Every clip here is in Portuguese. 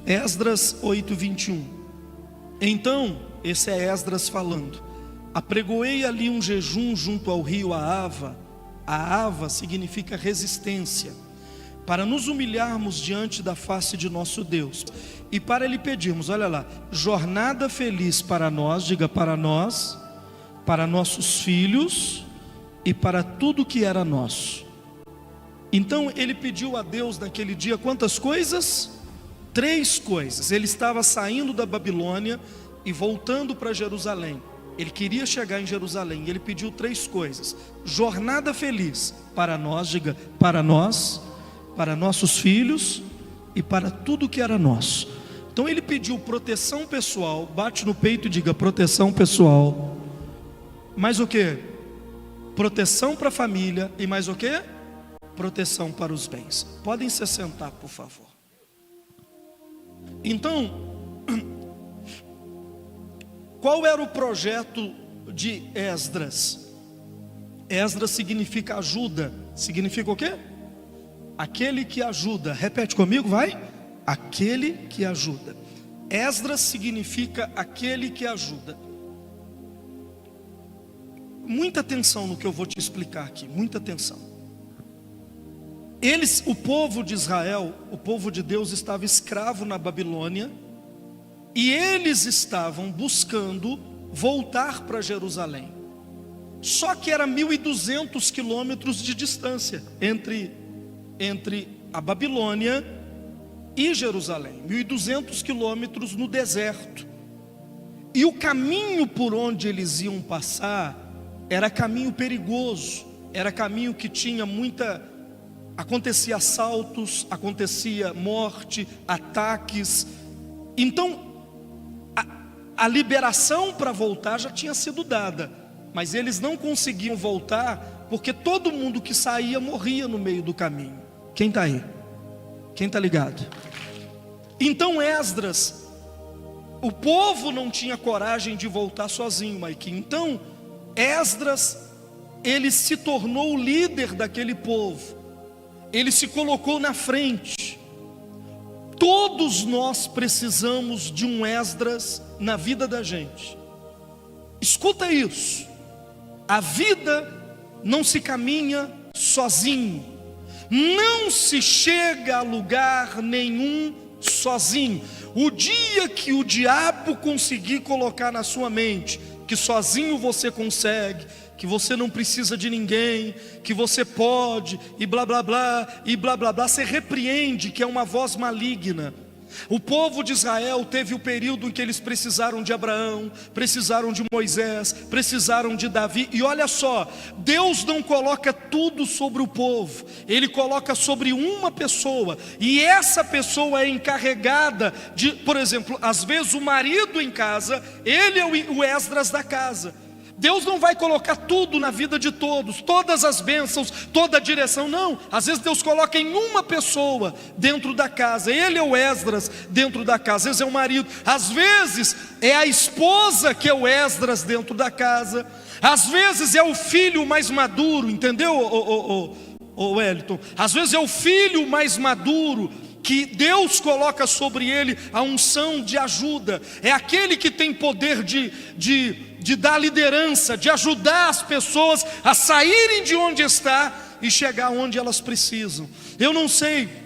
Esdras 8:21. Então, esse é Esdras falando: apregoei ali um jejum junto ao rio Ahava. Ahava significa resistência, para nos humilharmos diante da face de nosso Deus e para lhe pedirmos, olha lá, jornada feliz para nós, diga para nós, para nossos filhos e para tudo que era nosso. Então ele pediu a Deus naquele dia quantas coisas? 3 coisas. Ele estava saindo da Babilônia e voltando para Jerusalém. Ele queria chegar em Jerusalém. Ele pediu 3 coisas: jornada feliz para nós, diga para nós, para nossos filhos e para tudo que era nosso. Então ele pediu proteção pessoal. Bate no peito e diga proteção pessoal. Mais o que? Proteção para a família. E mais o que? Proteção para os bens. Podem se sentar, por favor. Então, qual era o projeto de Esdras? Esdras significa ajuda. Significa o quê? Aquele que ajuda. Repete comigo, vai. Aquele que ajuda. Esdras significa aquele que ajuda. Muita atenção no que eu vou te explicar aqui. Muita atenção. O povo de Israel, o povo de Deus, estava escravo na Babilônia. E eles estavam buscando voltar para Jerusalém. Só que era 1.200 quilômetros de distância entre a Babilônia e Jerusalém. 1.200 quilômetros no deserto. E o caminho por onde eles iam passar era caminho perigoso. Era caminho que tinha acontecia assaltos, acontecia morte, ataques. Então a liberação para voltar já tinha sido dada, mas eles não conseguiam voltar, porque todo mundo que saía morria no meio do caminho. Quem está aí? Quem está ligado? Então Esdras, o povo não tinha coragem de voltar sozinho, Maique. Então Esdras, ele se tornou o líder daquele povo. Ele se colocou na frente. Todos nós precisamos de um Esdras na vida da gente. Escuta isso. A vida não se caminha sozinho. Não se chega a lugar nenhum sozinho. O dia que o diabo conseguir colocar na sua mente que sozinho você consegue, que você não precisa de ninguém, que você pode, e blá blá blá, e blá blá blá, você repreende, que é uma voz maligna. O povo de Israel teve o período em que eles precisaram de Abraão, precisaram de Moisés, precisaram de Davi. E olha só, Deus não coloca tudo sobre o povo, Ele coloca sobre uma pessoa. E essa pessoa é encarregada de, por exemplo, às vezes o marido em casa, ele é o Esdras da casa. Deus não vai colocar tudo na vida de todos, todas as bênçãos, toda a direção, não. Às vezes Deus coloca em uma pessoa dentro da casa. Ele é o Esdras dentro da casa, às vezes é o marido, às vezes é a esposa que é o Esdras dentro da casa, às vezes é o filho mais maduro, entendeu, Wellington? Às vezes é o filho mais maduro que Deus coloca sobre ele a unção de ajuda. É aquele que tem poder de dar liderança, de ajudar as pessoas a saírem de onde está e chegar onde elas precisam. Eu não sei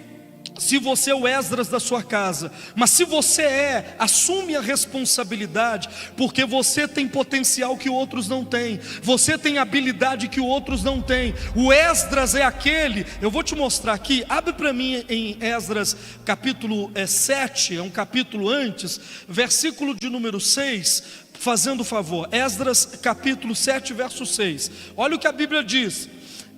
se você é o Esdras da sua casa, mas se você assume a responsabilidade, porque você tem potencial que outros não têm, você tem habilidade que outros não têm. O Esdras é aquele, eu vou te mostrar aqui, abre para mim em Esdras capítulo 7, é um capítulo antes, versículo de número 6, fazendo favor, Esdras capítulo 7, verso 6, olha o que a Bíblia diz.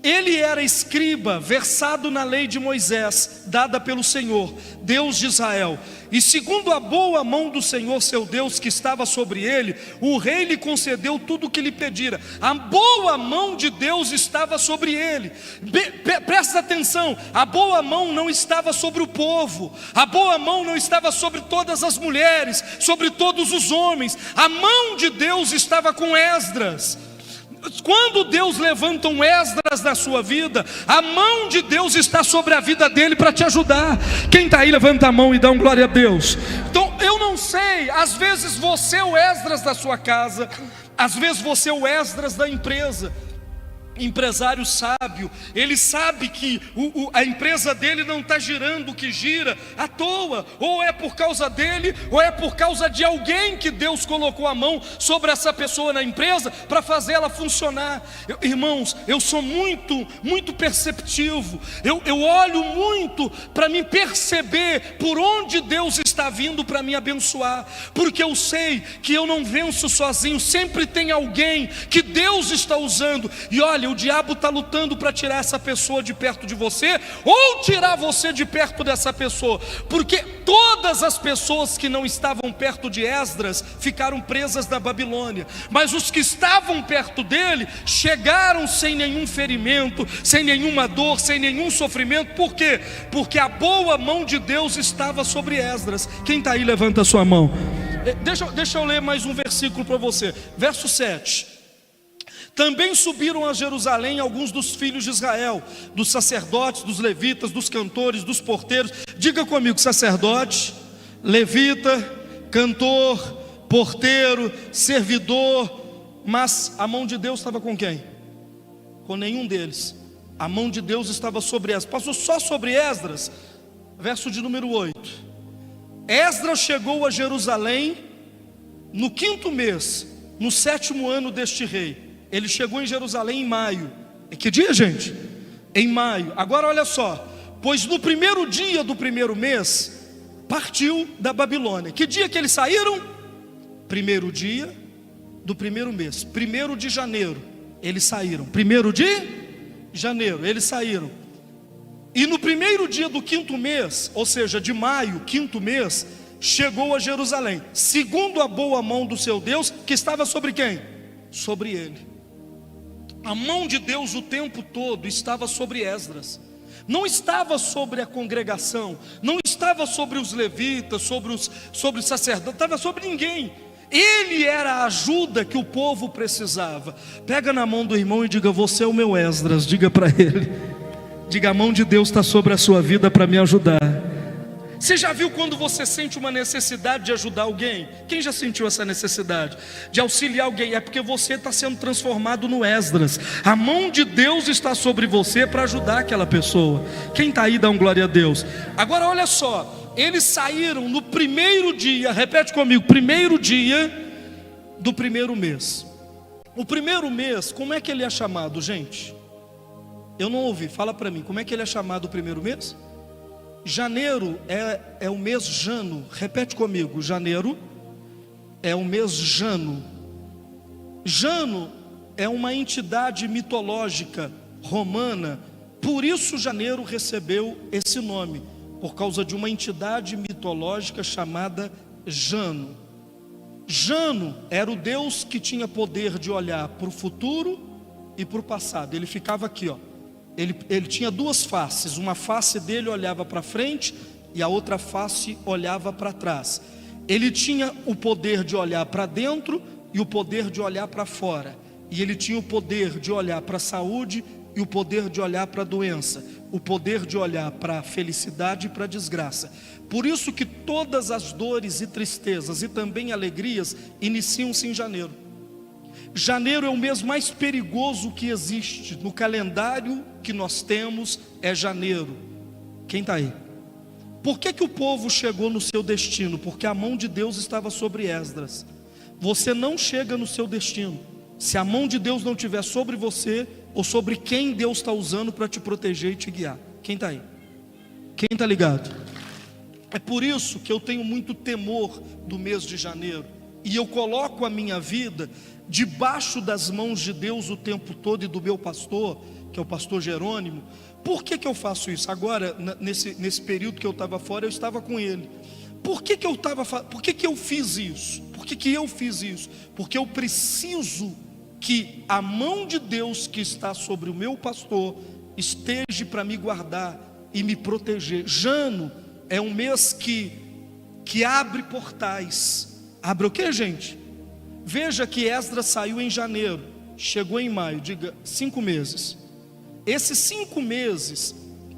Ele era escriba, versado na lei de Moisés, dada pelo Senhor, Deus de Israel. E segundo a boa mão do Senhor, seu Deus, que estava sobre ele, o rei lhe concedeu tudo o que lhe pedira. A boa mão de Deus estava sobre ele. Presta atenção, a boa mão não estava sobre o povo. A boa mão não estava sobre todas as mulheres, sobre todos os homens. A mão de Deus estava com Esdras. Quando Deus levanta um Esdras na sua vida, a mão de Deus está sobre a vida dele para te ajudar. Quem está aí, levanta a mão e dá um glória a Deus. Então, eu não sei, às vezes você é o Esdras da sua casa, às vezes você é o Esdras da empresa. Empresário sábio, ele sabe que a empresa dele não está girando o que gira à toa, ou é por causa dele, ou é por causa de alguém que Deus colocou a mão sobre essa pessoa na empresa para fazer ela funcionar. Irmãos, eu sou muito perceptivo, eu olho muito para me perceber por onde Deus está vindo para me abençoar, porque eu sei que eu não venço sozinho, sempre tem alguém que Deus está usando. E olha, o diabo está lutando para tirar essa pessoa de perto de você, ou tirar você de perto dessa pessoa, porque todas as pessoas que não estavam perto de Esdras ficaram presas na Babilônia, mas os que estavam perto dele chegaram sem nenhum ferimento, sem nenhuma dor, sem nenhum sofrimento. Por quê? Porque a boa mão de Deus estava sobre Esdras. Quem está aí, levanta a sua mão. Deixa eu ler mais um versículo para você, verso 7. Também subiram a Jerusalém alguns dos filhos de Israel, dos sacerdotes, dos levitas, dos cantores, dos porteiros. Diga comigo: sacerdote, levita, cantor, porteiro, servidor. Mas a mão de Deus estava com quem? Com nenhum deles. A mão de Deus estava sobre Esdras. Passou só sobre Esdras. Verso de número 8. Esdras chegou a Jerusalém no 5º mês, no 7º ano deste rei. Ele chegou em Jerusalém em maio. É que dia, gente? Em maio. Agora olha só. Pois no 1º dia do 1º mês, partiu da Babilônia. Que dia que eles saíram? 1º dia do 1º mês, 1º de janeiro. Eles saíram. 1º de janeiro, eles saíram. E no 1º dia do 5º mês, ou seja, de maio, 5º mês, chegou a Jerusalém, segundo a boa mão do seu Deus, que estava sobre quem? Sobre ele. A mão de Deus o tempo todo estava sobre Esdras. Não estava sobre a congregação, não estava sobre os levitas, sobre os sacerdotes, estava sobre ninguém. Ele era a ajuda que o povo precisava. Pega na mão do irmão e diga: você é o meu Esdras. Diga para ele. Diga: a mão de Deus está sobre a sua vida para me ajudar. Você já viu quando você sente uma necessidade de ajudar alguém? Quem já sentiu essa necessidade de auxiliar alguém? É porque você está sendo transformado no Esdras. A mão de Deus está sobre você para ajudar aquela pessoa. Quem está aí, dá um glória a Deus. Agora olha só, eles saíram no 1º dia, repete comigo, 1º dia do 1º mês. O 1º mês, como é que ele é chamado, gente? Eu não ouvi, fala para mim, como é que ele é chamado o 1º mês? Janeiro é o mês Jano. Repete comigo: janeiro é o mês Jano. Jano é uma entidade mitológica romana. Por isso janeiro recebeu esse nome, por causa de uma entidade mitológica chamada Jano. Jano era o Deus que tinha poder de olhar para o futuro e para o passado. Ele ficava aqui, ó. Ele tinha duas faces. Uma face dele olhava para frente e a outra face olhava para trás. Ele tinha o poder de olhar para dentro e o poder de olhar para fora. E ele tinha o poder de olhar para a saúde e o poder de olhar para a doença. O poder de olhar para a felicidade e para a desgraça. Por isso que todas as dores e tristezas e também alegrias iniciam-se em janeiro. Janeiro é o mês mais perigoso que existe. No calendário que nós temos é janeiro. Quem está aí? Por que o povo chegou no seu destino? Porque a mão de Deus estava sobre Esdras. Você não chega no seu destino se a mão de Deus não estiver sobre você, ou sobre quem Deus está usando para te proteger e te guiar. Quem está aí? Quem está ligado? É por isso que eu tenho muito temor do mês de janeiro. E eu coloco a minha vida debaixo das mãos de Deus o tempo todo, e do meu pastor, que é o pastor Jerônimo. Por que eu faço isso? Agora, nesse período que eu estava fora, eu estava com ele. Por que eu fiz isso? Por que eu fiz isso? Porque eu preciso que a mão de Deus que está sobre o meu pastor esteja para me guardar e me proteger. Jano é um mês que abre portais. Abre o que, gente? Veja que Esdras saiu em janeiro. chegou em maio, diga 5 meses. Esses 5 meses,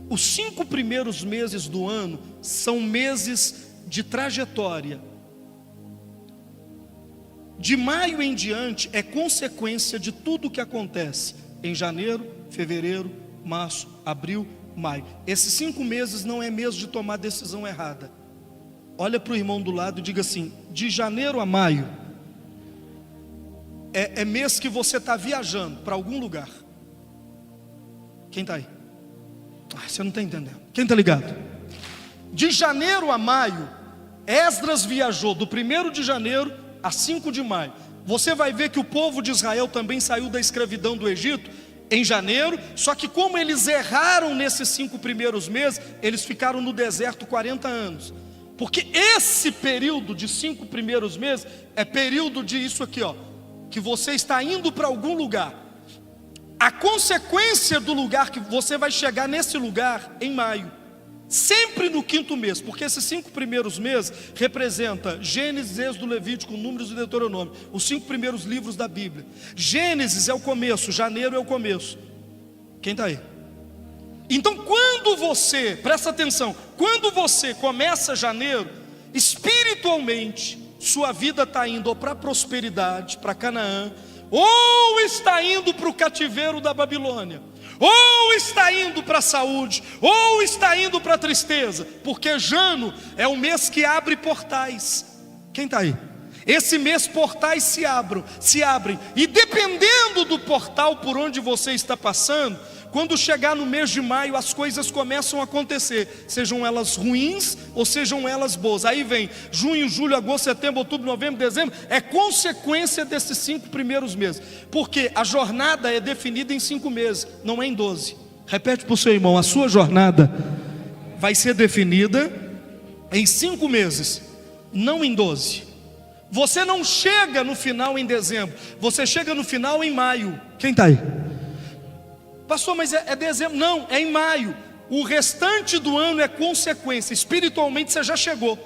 os 5 primeiros meses do ano, são meses de trajetória. De maio em diante é consequência de tudo o que acontece em janeiro, fevereiro, março, abril, maio. Esses 5 meses não é mês de tomar decisão errada. Olha para o irmão do lado e diga assim: de janeiro a maio é mês que você está viajando para algum lugar. Quem está aí? Você não está entendendo. Quem está ligado? De janeiro a maio, Esdras viajou do 1º de janeiro a 5 de maio. Você vai ver que o povo de Israel também saiu da escravidão do Egito em janeiro, só que como eles erraram nesses 5 primeiros meses, eles ficaram no deserto 40 anos. Porque esse período de 5 primeiros meses é período de isso aqui, ó, que você está indo para algum lugar. A consequência do lugar que você vai chegar nesse lugar em maio, sempre no 5º mês, porque esses 5 primeiros meses representa Gênesis, Êxodo, Levítico, Números e Deuteronômio, os 5 primeiros livros da Bíblia. Gênesis é o começo, janeiro é o começo. Quem está aí? Então quando você, presta atenção, quando você começa janeiro, espiritualmente, sua vida está indo ou para a prosperidade, para Canaã, ou está indo para o cativeiro da Babilônia, ou está indo para a saúde, ou está indo para a tristeza, porque Jano é o mês que abre portais. Quem está aí? Esse mês portais se abrem, e dependendo do portal por onde você está passando, quando chegar no mês de maio, as coisas começam a acontecer, sejam elas ruins ou sejam elas boas. Aí vem junho, julho, agosto, setembro, outubro, novembro, dezembro. É consequência desses 5 primeiros meses, porque a jornada é definida em 5 meses, não é em 12. Repete para o seu irmão: a sua jornada vai ser definida em 5 meses, não em 12. Você não chega no final em dezembro, você chega no final em maio. Quem está aí? Pastor, mas é dezembro. Não, é em maio. O restante do ano é consequência. Espiritualmente você já chegou.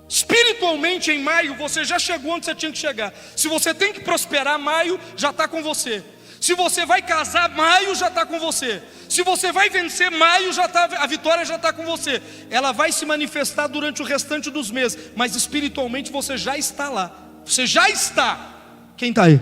Espiritualmente em maio você já chegou onde você tinha que chegar. Se você tem que prosperar, maio já está com você. Se você vai casar, maio já está com você. Se você vai vencer, maio já está, a vitória já está com você. Ela vai se manifestar durante o restante dos meses, mas espiritualmente você já está lá. Você já está. Quem está aí?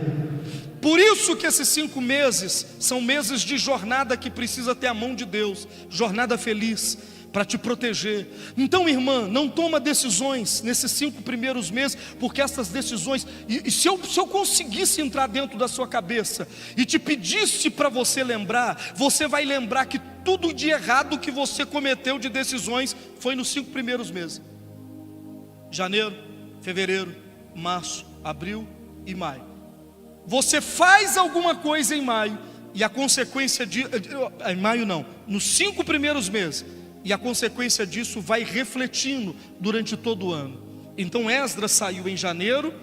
Por isso que esses 5 meses são meses de jornada que precisa ter a mão de Deus, jornada feliz, para te proteger. Então, irmã, não toma decisões nesses 5 primeiros meses, porque essas decisões, e se eu conseguisse entrar dentro da sua cabeça e te pedisse para você lembrar, você vai lembrar que tudo de errado que você cometeu de decisões foi nos 5 primeiros meses: janeiro, fevereiro, março, abril e maio. Você faz alguma coisa em maio, e a consequência de em maio não, nos 5 primeiros meses, e a consequência disso vai refletindo durante todo o ano. Então Esdras saiu em janeiro,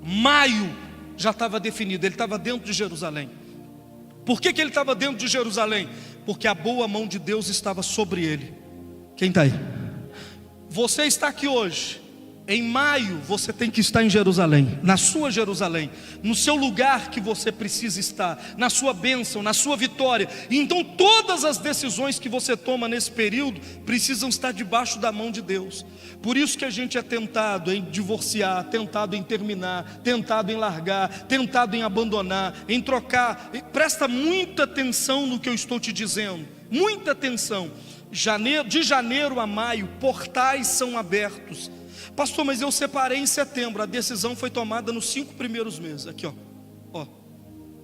maio já estava definido, ele estava dentro de Jerusalém. Por que ele estava dentro de Jerusalém? Porque a boa mão de Deus estava sobre ele. Quem está aí? Você está aqui hoje. Em maio você tem que estar em Jerusalém, na sua Jerusalém, no seu lugar que você precisa estar, na sua bênção, na sua vitória. Então todas as decisões que você toma nesse período precisam estar debaixo da mão de Deus. Por isso que a gente é tentado em divorciar, tentado em terminar, tentado em largar, tentado em abandonar, em trocar. Presta muita atenção no que eu estou te dizendo, muita atenção. De janeiro a maio, portais são abertos. Pastor, mas eu separei em setembro. A decisão foi tomada nos 5 primeiros meses. Aqui, ó.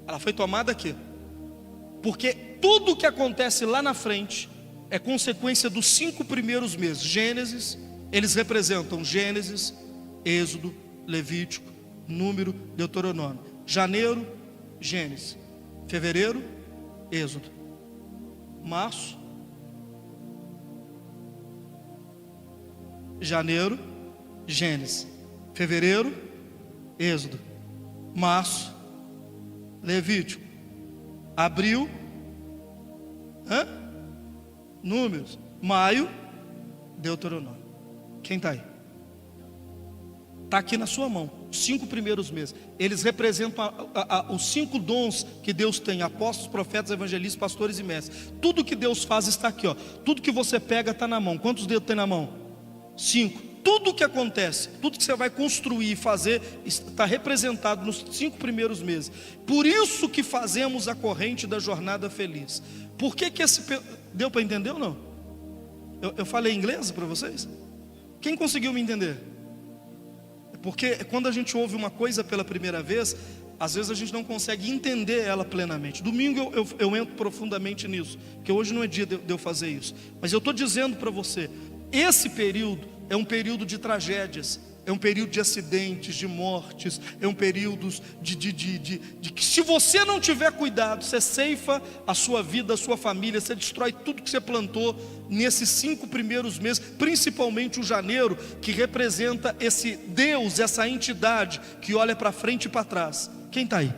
Ela foi tomada aqui. Porque tudo que acontece lá na frente é consequência dos 5 primeiros meses. Gênesis, eles representam Gênesis, Êxodo, Levítico, Número, Deuteronômio. Janeiro, Gênesis. Fevereiro, Êxodo. Março, janeiro, Gênesis. Fevereiro, Êxodo. Março, Levítico. Abril, Números. Maio, Deuteronômio. Quem está aí? Está aqui na sua mão. Os 5 primeiros meses, eles representam os 5 dons que Deus tem: apóstolos, profetas, evangelistas, pastores e mestres. Tudo que Deus faz está aqui, ó. Tudo que você pega está na mão. Quantos dedos tem na mão? 5. Tudo que acontece, tudo que você vai construir e fazer, está representado nos 5 primeiros meses. Por isso que fazemos a corrente da jornada feliz. Por que esse... Deu para entender ou não? Eu falei inglês para vocês? Quem conseguiu me entender? Porque quando a gente ouve uma coisa pela primeira vez, às vezes a gente não consegue entender ela plenamente. Domingo eu entro profundamente nisso, porque hoje não é dia de eu fazer isso. Mas eu estou dizendo para você, esse período é um período de tragédias, é um período de acidentes, de mortes, é um período de que, se você não tiver cuidado, você ceifa a sua vida, a sua família, você destrói tudo que você plantou nesses 5 primeiros meses, principalmente o janeiro, que representa esse Deus, essa entidade que olha para frente e para trás. Quem está aí?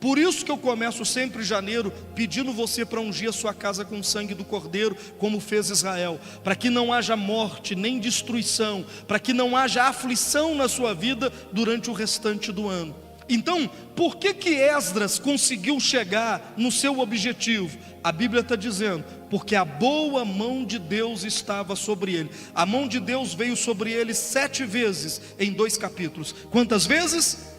Por isso que eu começo sempre em janeiro pedindo você para ungir a sua casa com o sangue do Cordeiro, como fez Israel, para que não haja morte nem destruição, para que não haja aflição na sua vida durante o restante do ano. Então, por que Esdras conseguiu chegar no seu objetivo? A Bíblia está dizendo, porque a boa mão de Deus estava sobre ele. A mão de Deus veio sobre ele 7 vezes em 2 capítulos. Quantas vezes?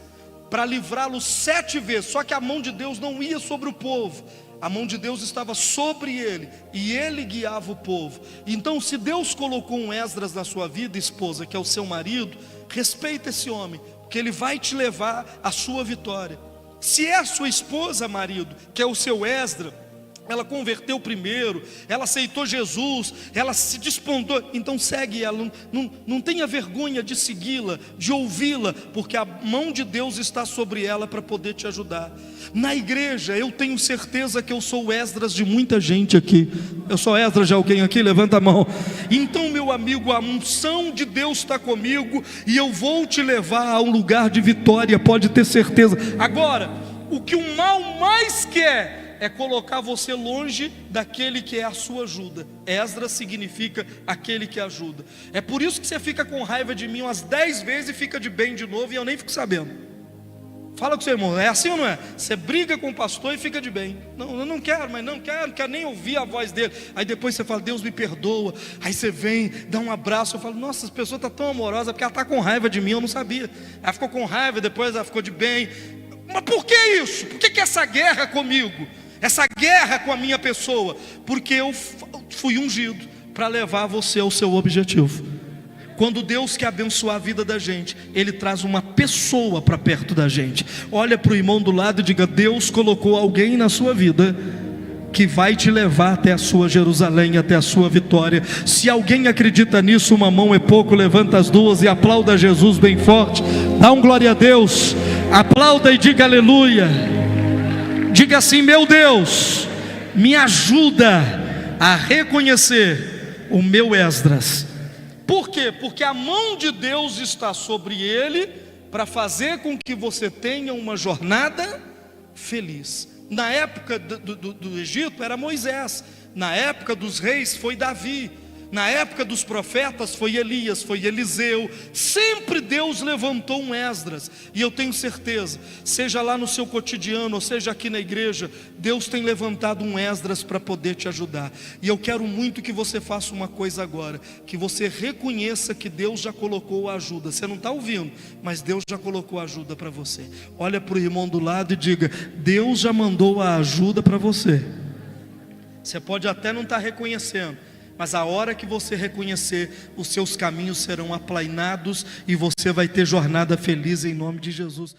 Para livrá-lo 7 vezes. Só que a mão de Deus não ia sobre o povo, a mão de Deus estava sobre ele, e ele guiava o povo. Então, se Deus colocou um Esdras na sua vida, esposa, que é o seu marido, respeita esse homem, porque ele vai te levar à sua vitória. Se é a sua esposa, marido, que é o seu Esdras, ela converteu primeiro, ela aceitou Jesus, ela se despondou, então segue ela, não tenha vergonha de segui-la, de ouvi-la, porque a mão de Deus está sobre ela para poder te ajudar. Na igreja, eu tenho certeza que eu sou o Esdras de muita gente aqui. Eu sou Esdras de alguém aqui? Levanta a mão. Então, meu amigo, a unção de Deus está comigo, e eu vou te levar a um lugar de vitória, pode ter certeza. Agora, o que o mal mais quer é colocar você longe daquele que é a sua ajuda. Esdras significa aquele que ajuda. É por isso que você fica com raiva de mim umas 10 vezes e fica de bem de novo, e eu nem fico sabendo. Fala com o seu irmão, é assim ou não é? Você briga com o pastor e fica de bem. Não, eu não quero, mas não quero nem ouvir a voz dele. Aí depois você fala, Deus me perdoa. Aí você vem, dá um abraço. Eu falo, nossa, essa pessoa está tão amorosa, porque ela está com raiva de mim, eu não sabia. Ela ficou com raiva, depois ela ficou de bem. Mas por que isso? Por que essa guerra comigo? Essa guerra com a minha pessoa? Porque eu fui ungido para levar você ao seu objetivo. Quando Deus quer abençoar a vida da gente, Ele traz uma pessoa para perto da gente. Olha para o irmão do lado e diga, Deus colocou alguém na sua vida que vai te levar até a sua Jerusalém, até a sua vitória. Se alguém acredita nisso, uma mão é pouco, levanta as duas e aplauda Jesus bem forte. Dá um glória a Deus, aplauda e diga aleluia. Diga assim, meu Deus, me ajuda a reconhecer o meu Esdras. Por quê? Porque a mão de Deus está sobre ele, para fazer com que você tenha uma jornada feliz. Na época do Egito era Moisés, na época dos reis foi Davi, na época dos profetas foi Elias, foi Eliseu. Sempre Deus levantou um Esdras. E eu tenho certeza, seja lá no seu cotidiano, ou seja aqui na igreja, Deus tem levantado um Esdras para poder te ajudar. E eu quero muito que você faça uma coisa agora, que você reconheça que Deus já colocou a ajuda. Você não está ouvindo, mas Deus já colocou a ajuda para você. Olha para o irmão do lado e diga, Deus já mandou a ajuda para você. Você pode até não estar reconhecendo, mas a hora que você reconhecer, os seus caminhos serão aplainados e você vai ter jornada feliz em nome de Jesus.